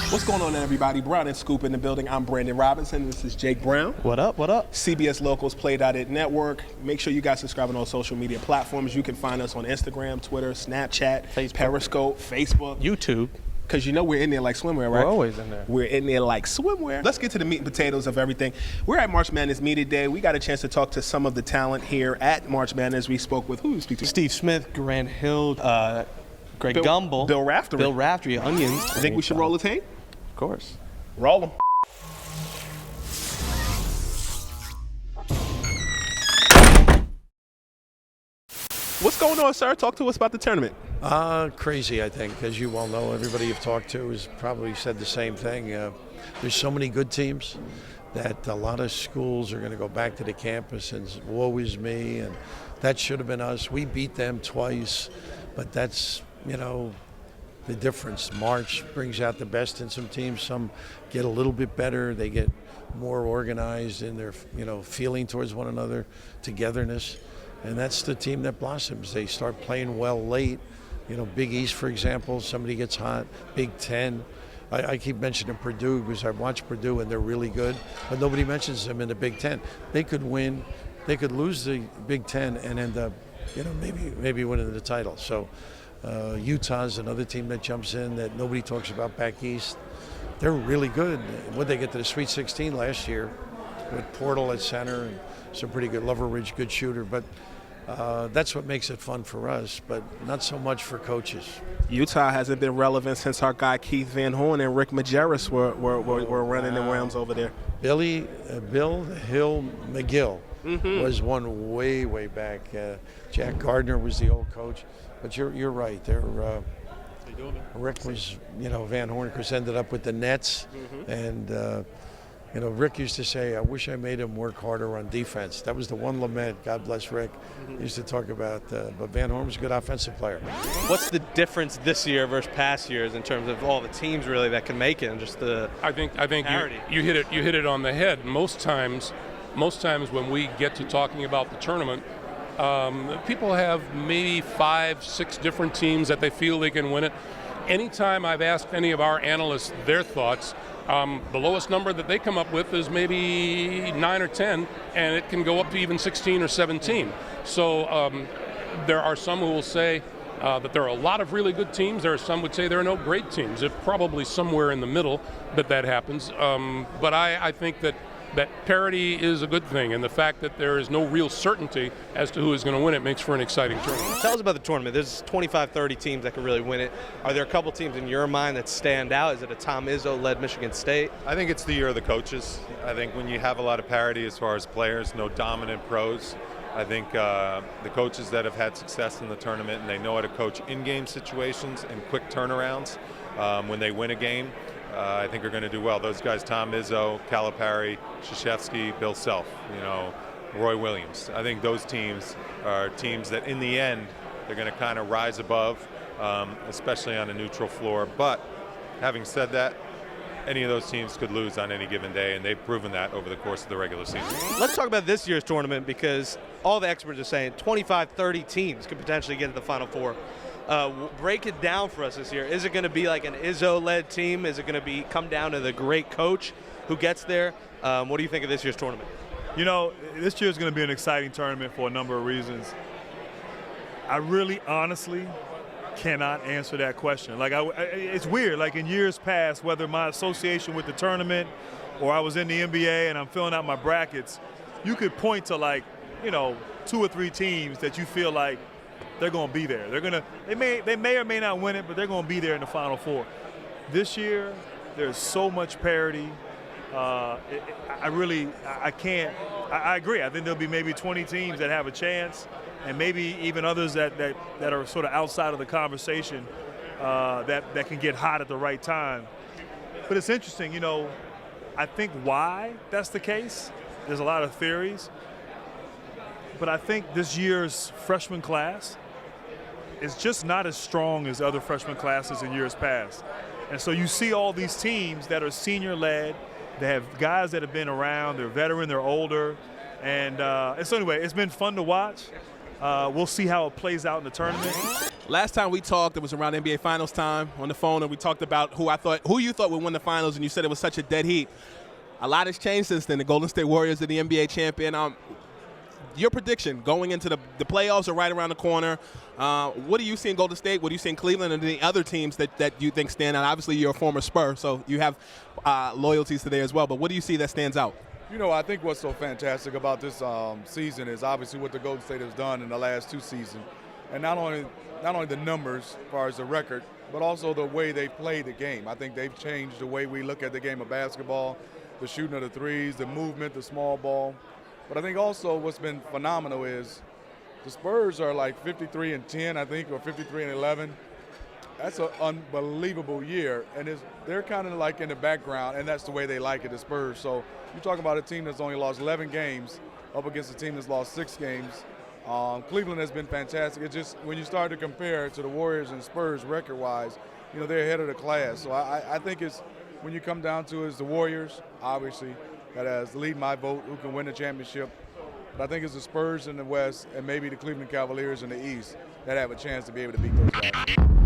What's going on, everybody? Brown and Scoop in the building. I'm Brandon Robinson. This is Jake Brown. What up? What up? CBS Locals Play.it Network. Make sure you guys subscribe on all social media platforms. You can find us on Instagram, Twitter, Snapchat, Facebook. Periscope, Facebook, YouTube. Because you know we're in there like swimwear, right? We're always in there. We're in there like swimwear. Let's get to the meat and potatoes of everything. We're at March Madness Media Day. We got a chance to talk to some of the talent here at March Madness. We spoke with who? Steve Smith, Grant Hill, Greg Gumbel. Bill Raftery. Bill Raftery, Onions. I think we should roll the tape? Of course. Roll them. What's going on, sir? Talk to us about the tournament. Crazy, I think. As you well know, everybody you've talked to has probably said the same thing. There's so many good teams that a lot of schools are going to go back to the campus and woe is me, and that should have been us. We beat them twice, but that's, the difference. March brings out the best in some teams. Some get a little bit better. They get more organized in their, feeling towards one another, togetherness. And that's the team that blossoms. They start playing well late. Big East, for example, somebody gets hot. Big Ten. I keep mentioning Purdue because I've watched Purdue and they're really good, but nobody mentions them in the Big Ten. They could win. They could lose the Big Ten and end up, maybe winning the title. So Utah's another team that jumps in that nobody talks about back east. They're really good. When they get to the Sweet 16 last year with Portal at center and some pretty good, Loveridge, good shooter, but that's what makes it fun for us, but not so much for coaches. Utah hasn't been relevant since our guy Keith Van Horn and Rick Majerus were running the Rams over there. Bill the Hill McGill was one way back. Jack Gardner was the old coach, but you're right. Rick was, Van Horn, of course, ended up with the Nets, and Rick used to say, I wish I made him work harder on defense. That was the one lament, God bless Rick, he used to talk about. But Van Horn was a good offensive player. What's the difference this year versus past years in terms of all the teams really that can make it and just the I think parity? you hit it on the head. Most times when we get to talking about the tournament, people have maybe 5-6 different teams that they feel they can win it. Anytime I've asked any of our analysts their thoughts, the lowest number that they come up with is maybe 9 or 10, and it can go up to even 16 or 17. So there are some who will say that there are a lot of really good teams. There are some who would say there are no great teams. It's probably somewhere in the middle that happens. But I think that parity is a good thing, and the fact that there is no real certainty as to who is going to win it makes for an exciting tournament. Tell us about the tournament. There's 25, 30 teams that can really win it. Are there a couple teams in your mind that stand out? Is it a Tom Izzo-led Michigan State? I think it's the year of the coaches. I think when you have a lot of parity as far as players, no dominant pros, I think the coaches that have had success in the tournament and they know how to coach in-game situations and quick turnarounds when they win a game, I think are going to do well. Those guys, Tom Izzo, Calipari, Krzyzewski, Bill Self, Roy Williams. I think those teams are teams that in the end, they're going to kind of rise above, especially on a neutral floor. But having said that, any of those teams could lose on any given day, and they've proven that over the course of the regular season. Let's talk about this year's tournament because all the experts are saying 25, 30 teams could potentially get to the Final Four. Break it down for us this year. Is it going to be like an Izzo-led team? Is it going to come down to the great coach who gets there? What do you think of this year's tournament? This year is going to be an exciting tournament for a number of reasons. I really, honestly, cannot answer that question. It's weird. Like in years past, whether my association with the tournament or I was in the NBA and I'm filling out my brackets, you could point to 2 or 3 teams that you feel like they're going to be there. They may or may not win it, but they're going to be there in the Final Four. This year, there's so much parity. I agree. I think there'll be maybe 20 teams that have a chance, and maybe even others that are sort of outside of the conversation that can get hot at the right time. But it's interesting, I think why that's the case. There's a lot of theories. But I think this year's freshman class is just not as strong as other freshman classes in years past. And so you see all these teams that are senior-led, they have guys that have been around, they're veteran, they're older. And so anyway, it's been fun to watch. We'll see how it plays out in the tournament. Last time we talked, it was around NBA Finals time on the phone, and we talked about who you thought would win the finals, and you said it was such a dead heat. A lot has changed since then. The Golden State Warriors are the NBA champion. Your prediction going into the playoffs are right around the corner. What do you see in Golden State? What do you see in Cleveland and the other teams that you think stand out? Obviously, you're a former Spur, so you have loyalties to there as well. But what do you see that stands out? You know, I think what's so fantastic about this season is obviously what the Golden State has done in the last 2 seasons. And not only the numbers as far as the record, but also the way they play the game. I think they've changed the way we look at the game of basketball, the shooting of the threes, the movement, the small ball. But I think also what's been phenomenal is the Spurs are like 53-10, I think, or 53-11. That's an unbelievable year, and they're kind of like in the background, and that's the way they like it, the Spurs. So you're talking about a team that's only lost 11 games up against a team that's lost 6 games. Cleveland has been fantastic. It's just when you start to compare to the Warriors and Spurs record-wise, you know, they're ahead of the class. So I think it's when you come down to it, it's the Warriors, obviously, that has lead my vote, who can win the championship. But I think it's the Spurs in the West and maybe the Cleveland Cavaliers in the East that have a chance to be able to beat those guys.